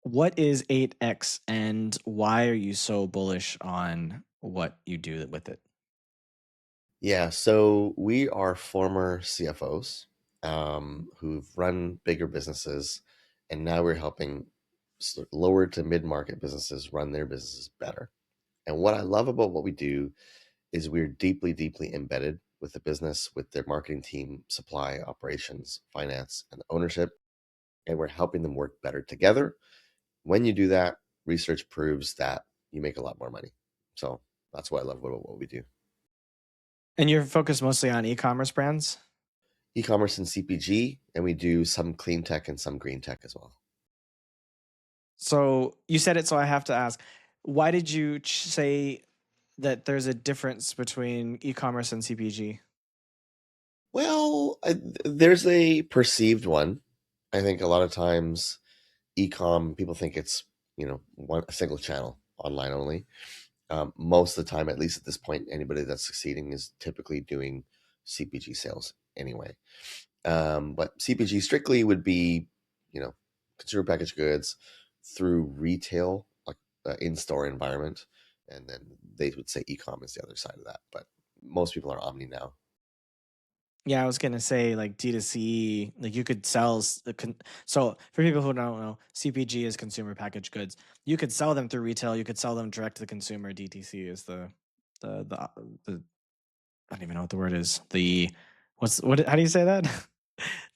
What is 8X and why are you so bullish on what you do with it? Yeah, so we are former CFOs who've run bigger businesses, and now we're helping lower to mid-market businesses run their businesses better. And what I love about what we do is we're deeply, deeply embedded with the business, with their marketing team, supply, operations, finance, and ownership, and we're helping them work better together. When you do that, research proves that you make a lot more money. So that's what I love about what we do. And you're focused mostly on e-commerce brands? E-commerce and CPG, and we do some clean tech and some green tech as well. So you said it, so I have to ask, why did you say that there's a difference between e-commerce and CPG? Well, there's a perceived one. I think a lot of times e-com people think it's a single channel, online only. Most of the time, at least at this point, anybody that's succeeding is typically doing CPG sales anyway. But CPG strictly would be, you know, consumer packaged goods through retail, like in-store environment, and then they would say e-com is the other side of that. But most people are omni now. Yeah, I was gonna say like D2C, like you could sell so for people who don't know, CPG is consumer packaged goods. You could sell them through retail, you could sell them direct to the consumer. DTC is the I don't even know what the word is. How do you say that?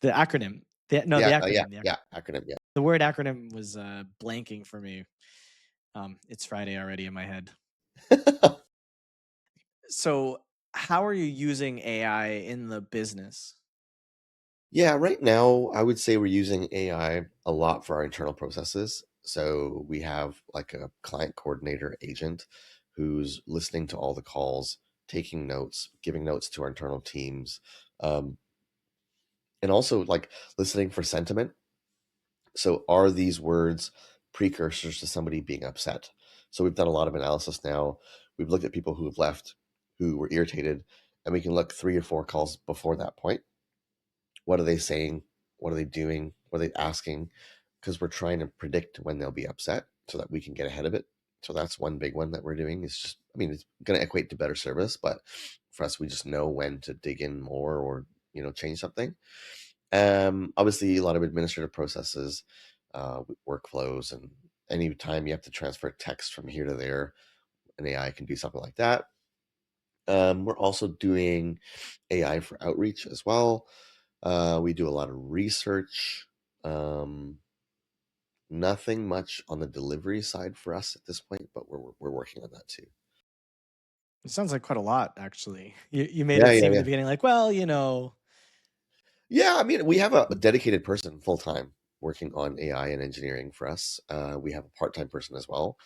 The acronym. The Yeah, yeah, acronym. yeah. Acronym, yeah. The word acronym was blanking for me. It's Friday already in my head. So, how are you using AI in the business? Yeah, right now I would say we're using AI a lot for our internal processes. So we have like a client coordinator agent who's listening to all the calls, taking notes, giving notes to our internal teams, um, and also like listening for sentiment. So are these words precursors to somebody being upset? So we've done a lot of analysis now. We've looked at people who have left, who were irritated, and we can look 3 or 4 calls before that point. What are they saying? What are they doing? What are they asking? Because we're trying to predict when they'll be upset so that we can get ahead of it. So that's one big one that we're doing. Is just, I mean, it's going to equate to better service, but for us, we just know when to dig in more or change something. Obviously, a lot of administrative processes, workflows, and any time you have to transfer text from here to there, an AI can do something like that. We're also doing AI for outreach as well. We do a lot of research. Um, Nothing much on the delivery side for us at this point, but we're working on that too. It sounds like quite a lot, actually. You made Yeah, it yeah, seem at the yeah. beginning like, well, you know, Yeah, I mean, we have a dedicated person full time working on AI and engineering for us. We have a part time person as well,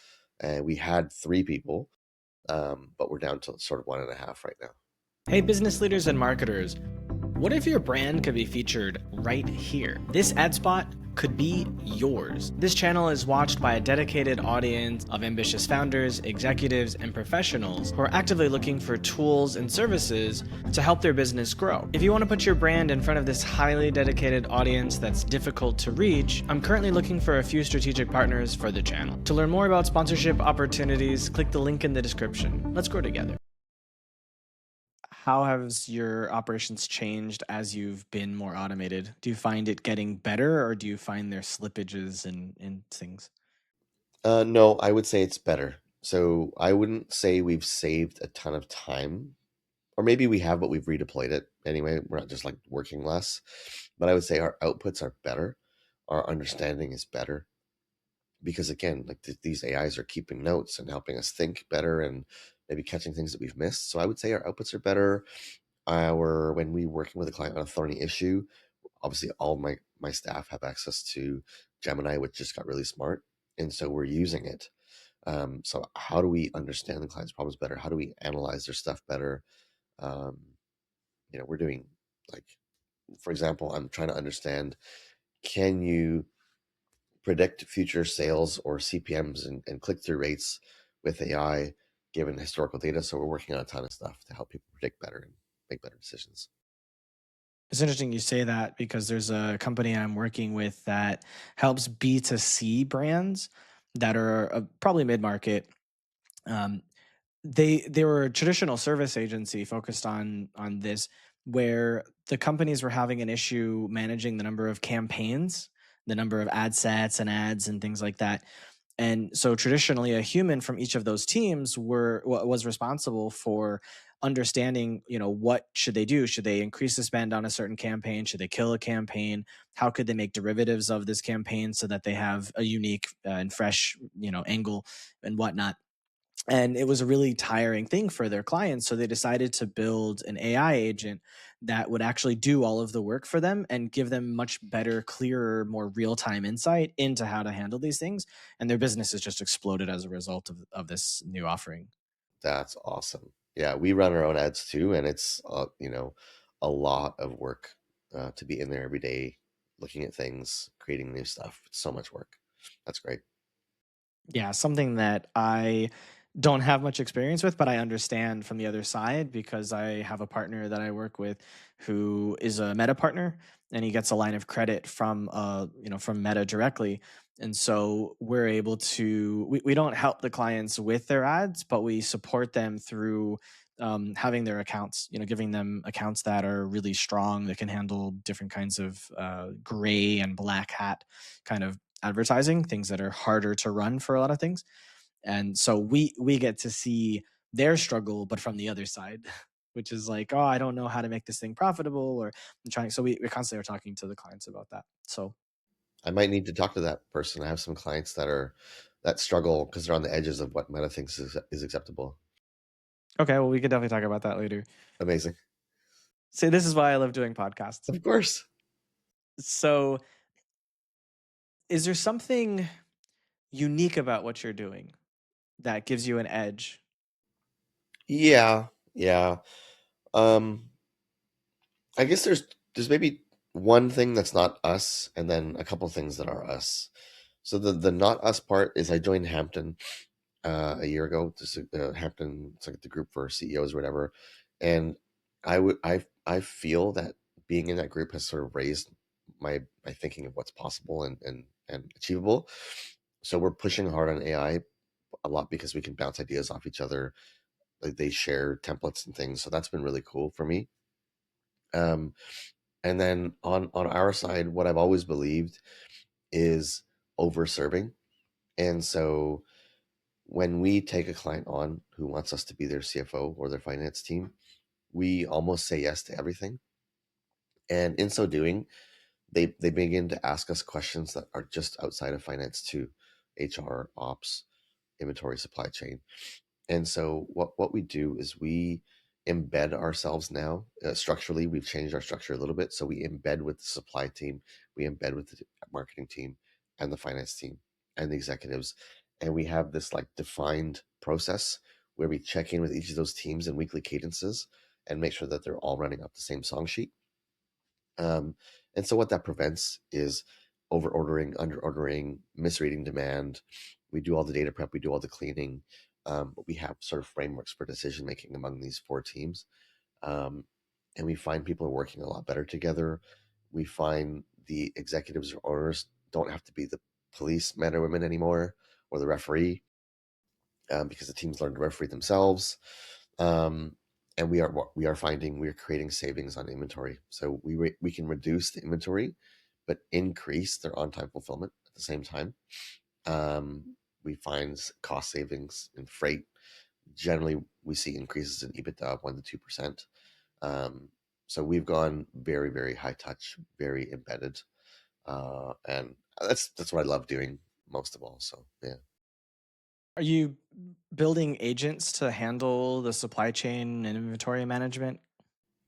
and we had 3 people, but we're down to sort of 1.5 right now. hey, business leaders and marketers, what if your brand could be featured right here? This ad spot could be yours. This channel is watched by a dedicated audience of ambitious founders, executives, and professionals who are actively looking for tools and services to help their business grow. If you want to put your brand in front of this highly dedicated audience that's difficult to reach, I'm currently looking for a few strategic partners for the channel. To learn more about sponsorship opportunities, click the link in the description. Let's grow together. How has your operations changed as you've been more automated? Do you find it getting better or do you find there slippages in things? No, I would say it's better. So I wouldn't say we've saved a ton of time, or maybe we have, but we've redeployed it anyway. We're not just like working less, but I would say our outputs are better. Our understanding is better because again, like these AIs are keeping notes and helping us think better and maybe catching things that we've missed. So I would say our outputs are better. Our when we working with a client on a thorny issue, obviously all my staff have access to Gemini, which just got really smart, and so we're using it. So how do we understand the client's problems better? How do we analyze their stuff better? Um, we're doing like, for example, I'm trying to understand, can you predict future sales or CPMs and click-through rates with AI given historical data? So we're working on a ton of stuff to help people predict better and make better decisions. It's interesting you say that because there's a company I'm working with that helps B2C brands that are probably mid market. Um, they were a traditional service agency focused on this, where the companies were having an issue managing the number of campaigns, the number of ad sets and ads and things like that. And so traditionally a human from each of those teams was responsible for understanding, what should they do? Should they increase the spend on a certain campaign? Should they kill a campaign? How could they make derivatives of this campaign so that they have a unique and fresh, angle and whatnot? And it was a really tiring thing for their clients, so they decided to build an AI agent that would actually do all of the work for them and give them much better, clearer, more real-time insight into how to handle these things. And their business has just exploded as a result of this new offering. That's awesome. Yeah, we run our own ads too, and it's a lot of work to be in there every day, looking at things, creating new stuff. It's so much work. That's great. Yeah, something that I don't have much experience with, but I understand from the other side because I have a partner that I work with who is a Meta partner, and he gets a line of credit from from Meta directly. And so we're able to we don't help the clients with their ads, but we support them through having their accounts, giving them accounts that are really strong, that can handle different kinds of gray and black hat kind of advertising, things that are harder to run for a lot of things. And so we get to see their struggle, but from the other side, which is like, oh, I don't know how to make this thing profitable, or I'm trying. So we constantly are talking to the clients about that. So I might need to talk to that person. I have some clients that struggle because they're on the edges of what Meta thinks is acceptable. okay, well, we could definitely talk about that later. Amazing. So this is why I love doing podcasts. Of course. So is there something unique about what you're doing that gives you an edge? Yeah, yeah. Um, I guess there's maybe one thing that's not us, and then a couple things that are us. So the not us part is I joined Hampton a year ago. This Hampton, it's like the group for CEOs or whatever, and I feel that being in that group has sort of raised my thinking of what's possible and achievable. So we're pushing hard on AI a lot because we can bounce ideas off each other. Like they share templates and things, so that's been really cool for me. Um, and then on our side, what I've always believed is over serving. And so when we take a client on who wants us to be their CFO or their finance team, we almost say yes to everything. And in so doing, they begin to ask us questions that are just outside of finance too, HR, ops, inventory, supply chain. And so what we do is we embed ourselves now structurally. We've changed our structure a little bit, so we embed with the supply team, we embed with the marketing team, and the finance team, and the executives, and we have this like defined process where we check in with each of those teams in weekly cadences and make sure that they're all running up the same song sheet. Um, and so what that prevents is over ordering, under ordering, misreading demand. We do all the data prep, we do all the cleaning, but we have sort of frameworks for decision making among these four teams. Um, and we find people are working a lot better together. We find the executives or owners don't have to be the police men or women anymore or the referee because the teams learn to referee themselves. Um, and we are finding we're creating savings on inventory. So we can reduce the inventory, but increase their on time fulfillment at the same time. We find cost savings in freight. Generally, we see increases in EBITDA of 1 to 2%. Um, so we've gone very, very high touch, very embedded, and that's what I love doing most of all. So yeah. Are you building agents to handle the supply chain and inventory management?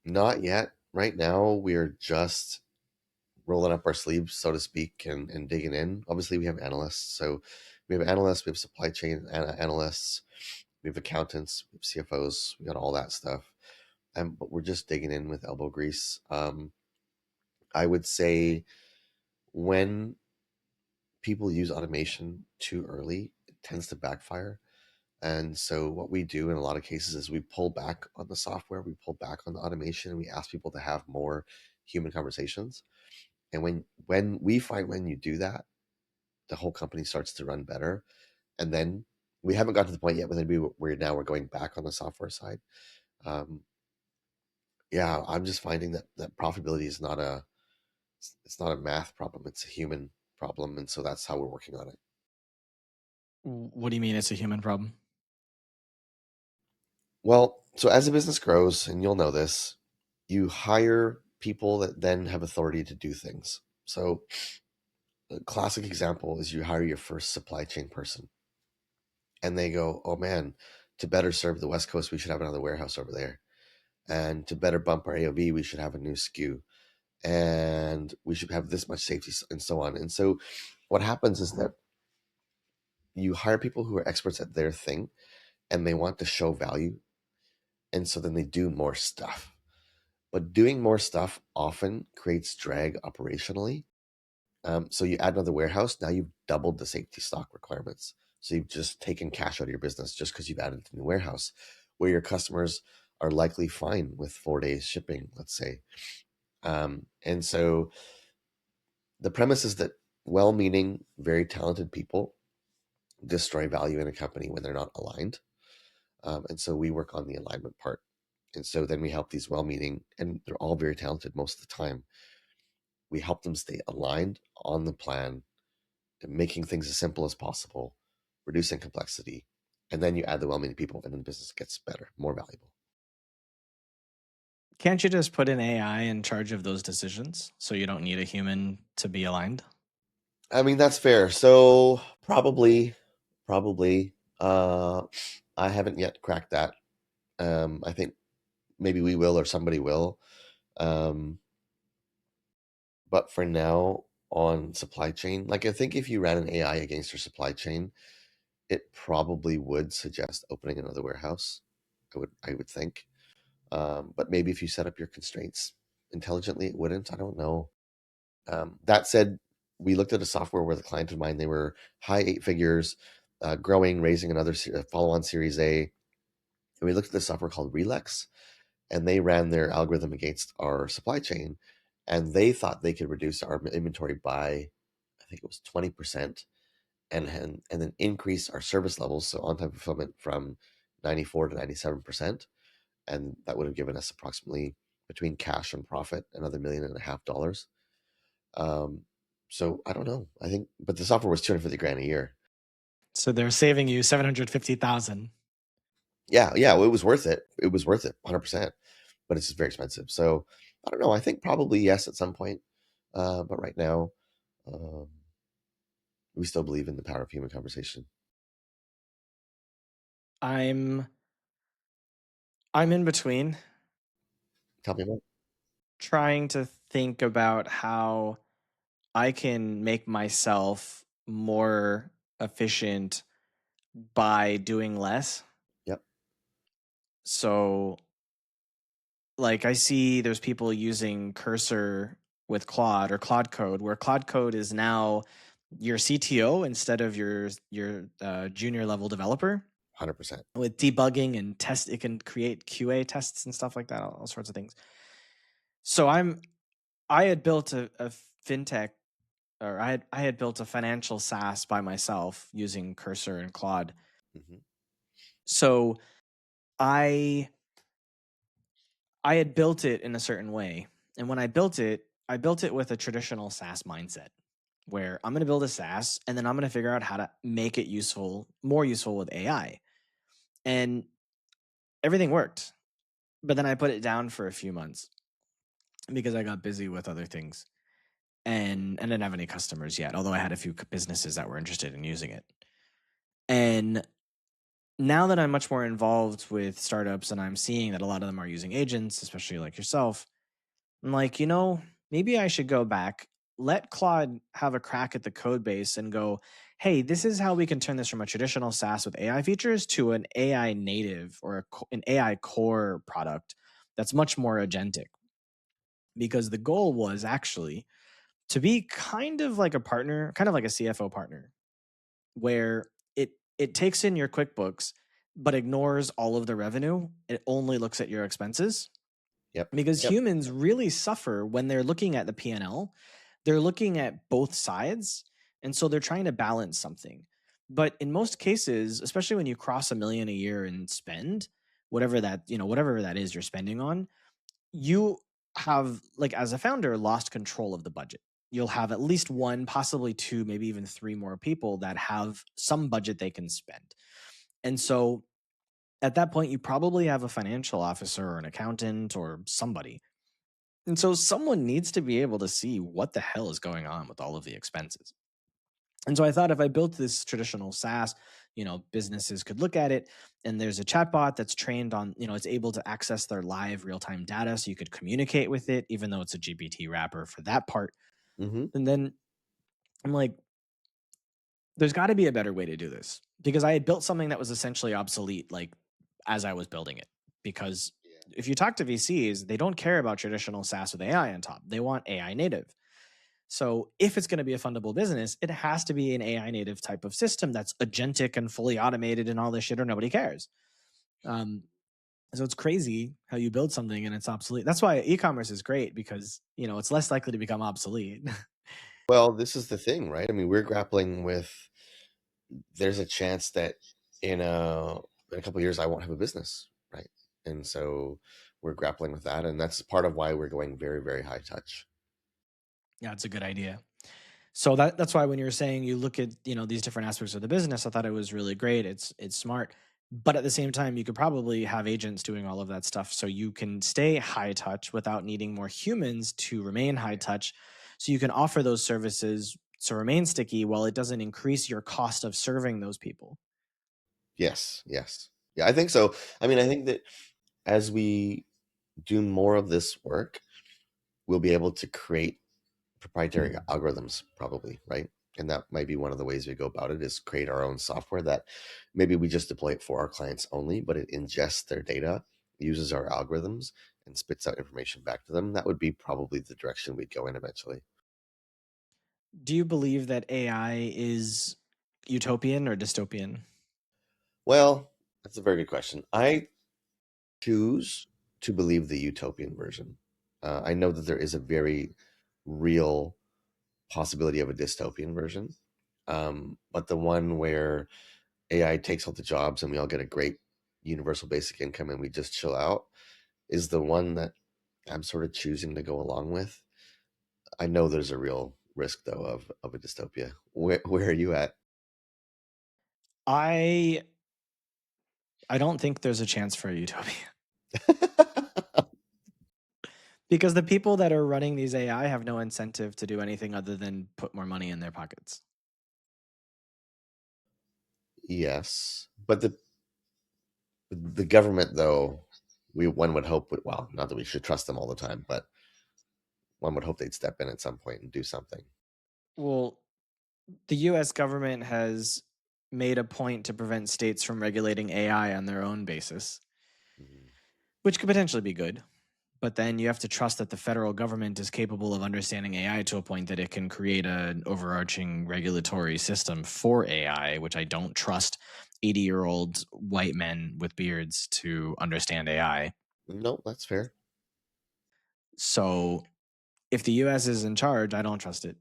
Not yet. Right now, we're just rolling up our sleeves, so to speak, and digging in. Obviously, we have analysts. So we have analysts, we have supply chain analysts, we have accountants, we have CFOs, we got all that stuff. But we're just digging in with elbow grease. I would say when people use automation too early, it tends to backfire. And so what we do in a lot of cases is we pull back on the software, we pull back on the automation, and we ask people to have more human conversations. And when we find when you do that, the whole company starts to run better. And then we haven't got to the point yet where we're going back on the software side. Um, yeah, I'm just finding that profitability is not a it's not a math problem, it's a human problem, and so that's how we're working on it. What do you mean it's a human problem? Well, so as a business grows, and you'll know this, you hire people that then have authority to do things. So a classic example is you hire your first supply chain person, and they go, "Oh man, to better serve the West Coast, we should have another warehouse over there, and to better bump our AOV, we should have a new SKU, and we should have this much safety, and so on." And so what happens is that you hire people who are experts at their thing, and they want to show value, and so then they do more stuff. But doing more stuff often creates drag operationally. So you add another warehouse, now you've doubled the safety stock requirements. So you've just taken cash out of your business just because you've added a new warehouse, where your customers are likely fine with 4 days shipping, let's say. And so the premise is that well-meaning, very talented people destroy value in a company when they're not aligned. And so we work on the alignment part. And so then we help these well-meaning, and they're all very talented most of the time. We help them stay aligned on the plan, making things as simple as possible, reducing complexity. And then you add the well-meaning people, and then the business gets better, more valuable. Can't you just put an AI in charge of those decisions so you don't need a human to be aligned? I mean, that's fair. So probably. I haven't yet cracked that. I think maybe we will, or somebody will. Um, but for now, on supply chain, like I think if you ran an AI against your supply chain, it probably would suggest opening another warehouse. I would think. But maybe if you set up your constraints intelligently, it wouldn't. I don't know. That said, we looked at a software with a client of mine. They were high 8 figures, growing, raising another follow-on Series A. And we looked at this software called Relax, and they ran their algorithm against our supply chain, and they thought they could reduce our inventory by, I think it was 20%, and then increase our service levels, so on-time fulfillment, from 94 to 97%, and that would have given us approximately, between cash and profit, another $1.5 million. So I don't know. I think, but the software was 250 grand a year. So they're saving you 750,000. Yeah, well, it was worth it. It was worth it, 100%. But it's just very expensive. So I don't know. I think probably yes at some point. But right now, um, we still believe in the power of human conversation. I'm I'm in between, Tell me more. trying to think about how I can make myself more efficient by doing less. Yep, So, like, I see there's people using Cursor with Claude or Claude Code, where Claude Code is now your CTO instead of your junior level developer. 100%. With debugging and test, it can create QA tests and stuff like that, all sorts of things. So I had built a fintech, or I had built a financial SaaS by myself using Cursor and Claude. Hmm. So I I had built it in a certain way. And when I built it with a traditional SaaS mindset, where I'm going to build a SaaS and then I'm going to figure out how to make it more useful with AI. And everything worked. But then I put it down for a few months because I got busy with other things, and didn't have any customers yet, although I had a few businesses that were interested in using it. And now that I'm much more involved with startups and I'm seeing that a lot of them are using agents, especially like yourself, I'm like, maybe I should go back, let Claude have a crack at the code base and go, hey, this is how we can turn this from a traditional SaaS with AI features to an AI native or an AI core product that's much more agentic. Because the goal was actually to be kind of like a partner, kind of like a CFO partner, where it takes in your QuickBooks but ignores all of the revenue. It only looks at your expenses. Yep. because Yep. humans really suffer when they're looking at the P&L. They're looking at both sides, and so they're trying to balance something. But in most cases, especially when you cross 1 million a year in spend, whatever that is you're spending on, you have, like, as a founder, lost control of the budget. You'll have at least one, possibly two, maybe even three more people that have some budget they can spend. And so at that point, you probably have a financial officer or an accountant or somebody. And so someone needs to be able to see what the hell is going on with all of the expenses. And so I thought if I built this traditional SaaS, businesses could look at it, and there's a chatbot that's trained on, it's able to access their live real time data. So you could communicate with it, even though it's a GPT wrapper for that part. Hmm. And then I'm like, there's got to be a better way to do this, because I had built something that was essentially obsolete, like, as I was building it. Because if you talk to VCs, they don't care about traditional SaaS with AI on top. They want AI native. So if it's going to be a fundable business, it has to be an AI native type of system that's agentic and fully automated and all this shit, or nobody cares. Um, so it's crazy how you build something and it's obsolete. That's why e-commerce is great, because it's less likely to become obsolete. Well, this is the thing, right? I mean, we're grappling with. There's a chance that in a couple of years I won't have a business, right? And so we're grappling with that, and that's part of why we're going very, very high touch. Yeah, it's a good idea. So that's why when you were saying you look at these different aspects of the business, I thought it was really great. It's smart, but at the same time, you could probably have agents doing all of that stuff, so you can stay high touch without needing more humans to remain high touch. So you can offer those services to remain sticky while it doesn't increase your cost of serving those people. Yes, yes, yeah, I think so. I mean, I think that as we do more of this work, we'll be able to create proprietary algorithms, probably, right? And that might be one of the ways we go about it, is create our own software that maybe we just deploy it for our clients only, but it ingests their data, uses our algorithms, and spits out information back to them. That would be probably the direction we'd go in eventually. Do you believe that AI is utopian or dystopian? Well, that's a very good question. I choose to believe the utopian version. I know that there is a very real possibility of a dystopian version, but the one where AI takes all the jobs and we all get a great universal basic income and we just chill out is the one that I'm sort of choosing to go along with. I know there's a real risk though of a dystopia. Where are you at? I I don't think there's a chance for a utopia. Because the people that are running these AI have no incentive to do anything other than put more money in their pockets. Yes, but the government though, we one would hope would, well, not that we should trust them all the time, but one would hope they'd step in at some point and do something. Well, the US government has made a point to prevent states from regulating AI on their own basis, Mhm. which could potentially be good. But then you have to trust that the federal government is capable of understanding AI to a point that it can create an overarching regulatory system for AI, which I don't trust 80-year-old white men with beards to understand AI. No, that's fair. So if the US is in charge, I don't trust it.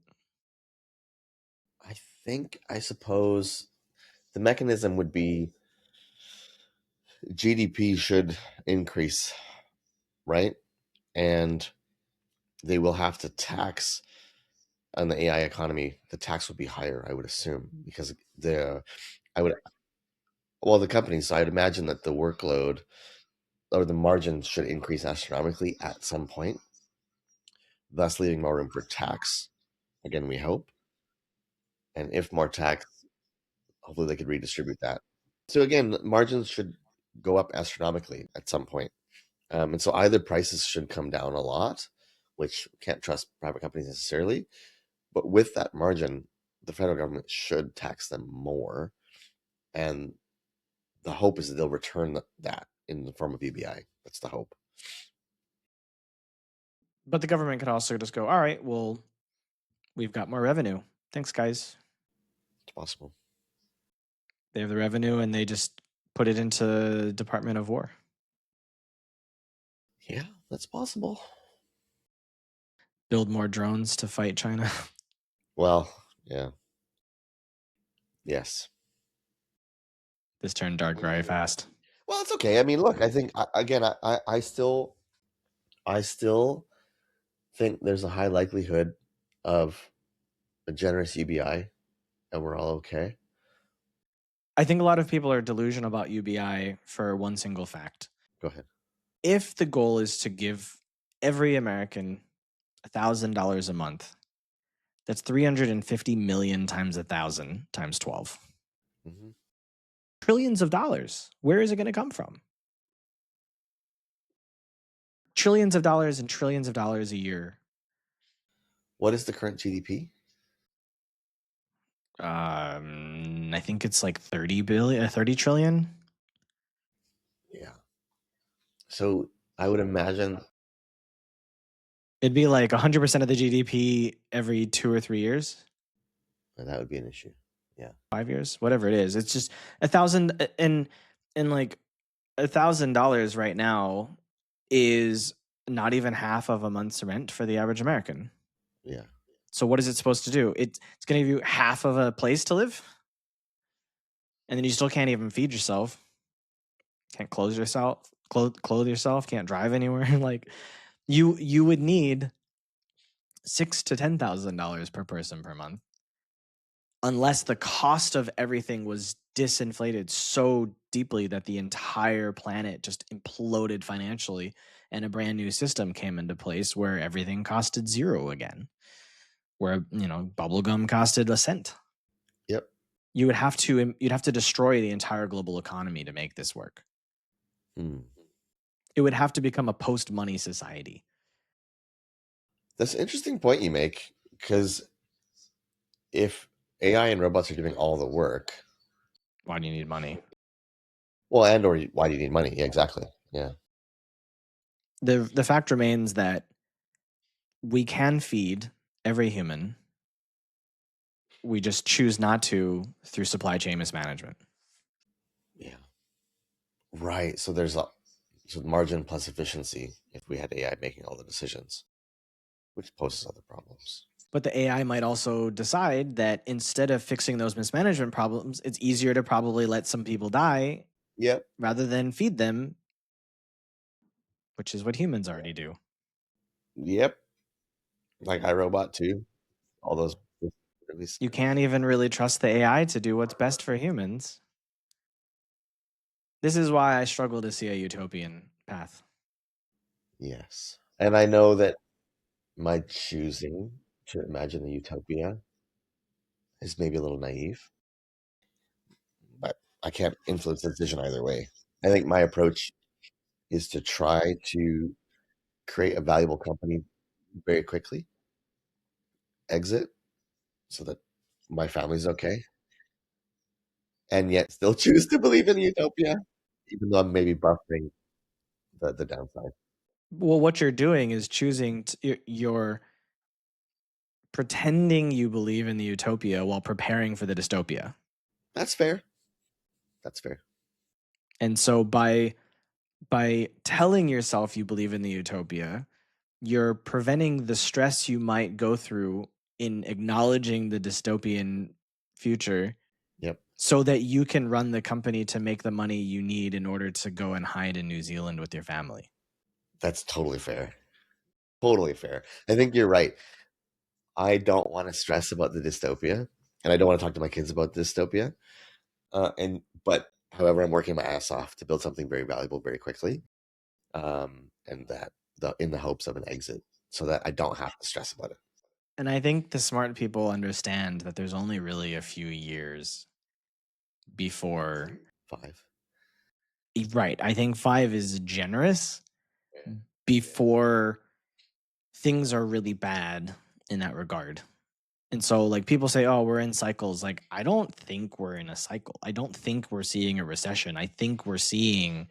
I suppose the mechanism would be GDP should increase, right? And they will have to tax on the AI economy. The tax will be higher, I would assume, because I would, well, the companies, so I'd imagine that the workload or the margins should increase astronomically at some point, thus leaving more room for tax. Again, we hope. And if more tax, hopefully they could redistribute that. So again, margins should go up astronomically at some point. And so either prices should come down a lot, which can't trust private companies necessarily. But with that margin, the federal government should tax them more. And the hope is that they'll return that in the form of UBI. That's the hope. But the government could also just go, all right, well, we've got more revenue. Thanks, guys. It's possible. They have the revenue and they just put it into Department of War. Yeah. That's possible. Build more drones to fight China. Well, yeah. Yes. This turned dark very fast. Well, it's okay. I mean, look, I think again, I still think there's a high likelihood of a generous UBI, and we're all okay. I think a lot of people are delusional about UBI for one single fact. Go ahead. If the goal is to give every American $1,000 a month, that's 350 million times 1,000 times 12. Mm-hmm. Trillions of dollars. Where is it going to come from? Trillions of dollars and trillions of dollars a year. What is the current GDP? I think it's like 30 trillion. Yeah. So I would imagine It'd be like 100% of the GDP every 2 or 3 years. that would be an issue. Yeah. 5 years, whatever it is. It's just 1,000 and like $1,000 right now is not even half of a month's rent for the average American. Yeah. So what is it supposed to do? It's going to give you half of a place to live, and then you still can't even feed yourself, can't clothe yourself, can't drive anywhere. Like you would need $6,000 to $10,000 per person per month, unless the cost of everything was disinflated so deeply that the entire planet just imploded financially and a brand new system came into place where everything costed zero again, where bubblegum costed a cent. Yep. You'd have to destroy the entire global economy to make this work. It would have to become a post-money society. That's an interesting point you make, because if AI and robots are doing all the work, Why do you need money? well, and or why do you need money? Yeah, exactly. Yeah. The fact remains that we can feed every human. We just choose not to through supply chain mismanagement. Yeah. Right. So there's margin plus efficiency if we had AI making all the decisions, which poses other problems. But the AI might also decide that instead of fixing those mismanagement problems, it's easier to probably let some people die Yep. rather than feed them, which is what humans already do. Yep. Like iRobot too. All those movies. You can't even really trust the AI to do what's best for humans. This is why I struggle to see a utopian path. Yes. And I know that my choosing to imagine a utopia is maybe a little naive, but I can't influence the decision either way. I think my approach is to try to create a valuable company very quickly, exit so that my family's okay, and yet still choose to believe in utopia, even though I'm maybe buffering the downside. Well, what you're doing is choosing you're pretending you believe in the utopia while preparing for the dystopia. That's fair. That's fair. And so by telling yourself you believe in the utopia, you're preventing the stress you might go through in acknowledging the dystopian future. Yep. So that you can run the company to make the money you need in order to go and hide in New Zealand with your family. That's totally fair. Totally fair. I think you're right. I don't want to stress about the dystopia, and I don't want to talk to my kids about dystopia. But however, I'm working my ass off to build something very valuable very quickly, and that in the hopes of an exit, so that I don't have to stress about it. And I think the smart people understand that there's only really a few years before 5. Right. I think 5 is generous before things are really bad in that regard. And so like people say, oh, we're in cycles. Like, I don't think we're in a cycle. I don't think we're seeing a recession. I think we're seeing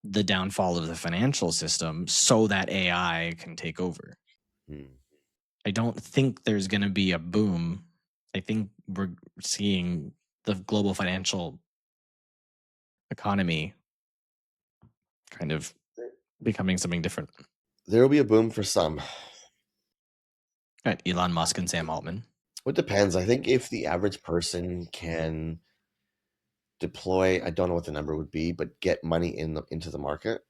the downfall of the financial system so that AI can take over. I don't think there's going to be a boom. I think we're seeing the global financial economy kind of becoming something different. There will be a boom for some. Right, Elon Musk and Sam Altman. It depends. I think if the average person can deploy, I don't know what the number would be, but get money into the market,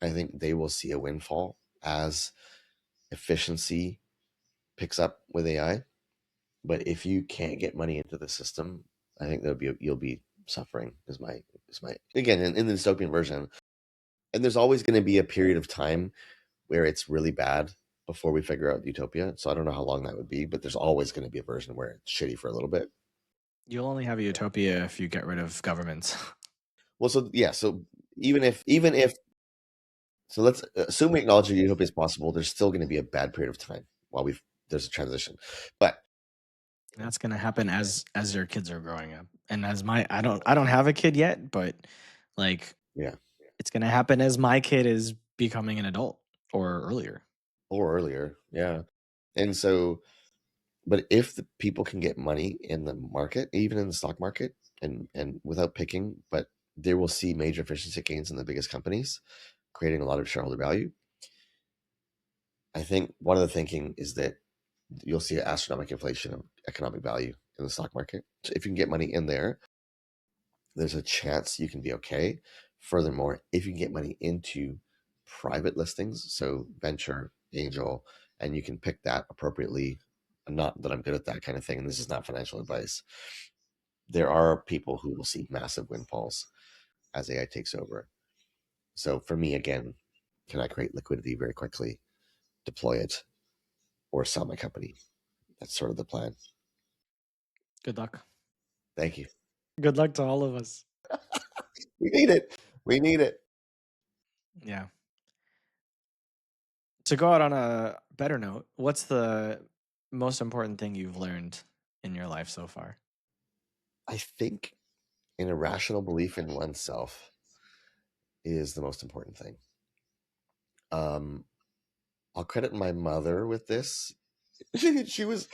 I think they will see a windfall as efficiency picks up with AI. But if you can't get money into the system, I think you'll be suffering. Is my again in the dystopian version, and there's always going to be a period of time where it's really bad before we figure out Utopia. So I don't know how long that would be, but there's always going to be a version where it's shitty for a little bit. You'll only have a Utopia if you get rid of governments. Well, so yeah, so even if so, let's assume we acknowledge that Utopia is possible. There's still going to be a bad period of time while there's a transition, but that's going to happen as your kids are growing up, and as I don't have a kid yet, but like yeah, it's going to happen as my kid is becoming an adult or earlier. Yeah, and so, but if the people can get money in the market, even in the stock market, and without picking, but they will see major efficiency gains in the biggest companies, creating a lot of shareholder value. I think one of the thinking is that you'll see an astronomical inflation of economic value in the stock market. So if you can get money in there, there's a chance you can be okay. Furthermore, if you can get money into private listings, so venture, angel, and you can pick that appropriately. Not that I'm good at that kind of thing, and this is not financial advice. There are people who will see massive windfalls as AI takes over. So for me, again, can I create liquidity very quickly, deploy it, or sell my company? That's sort of the plan. Good luck. Thank you. Good luck to all of us. We need it. We need it. Yeah. To go out on a better note, what's the most important thing you've learned in your life so far? I think an irrational belief in oneself is the most important thing. I'll credit my mother with this. She was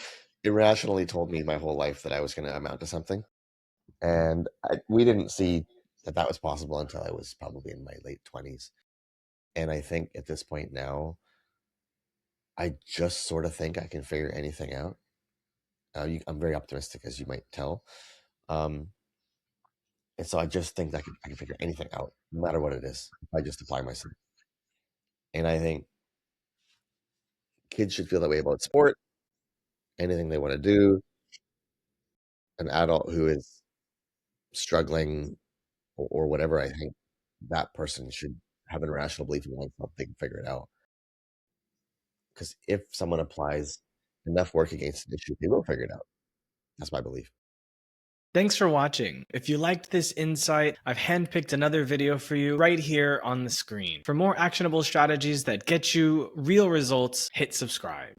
irrationally told me my whole life that I was going to amount to something. And we didn't see that that was possible until I was probably in my late 20s. And I think at this point now, I just sort of think I can figure anything out. I'm very optimistic, as you might tell. And so I just think that I can figure anything out, no matter what it is, if I just apply myself. And I think kids should feel that way about sport, anything they want to do. An adult who is struggling or whatever, I think that person should have an irrational belief in oneself they can figure it out. Because if someone applies enough work against an issue, they will figure it out. That's my belief. Thanks for watching. If you liked this insight, I've handpicked another video for you right here on the screen. For more actionable strategies that get you real results, hit subscribe.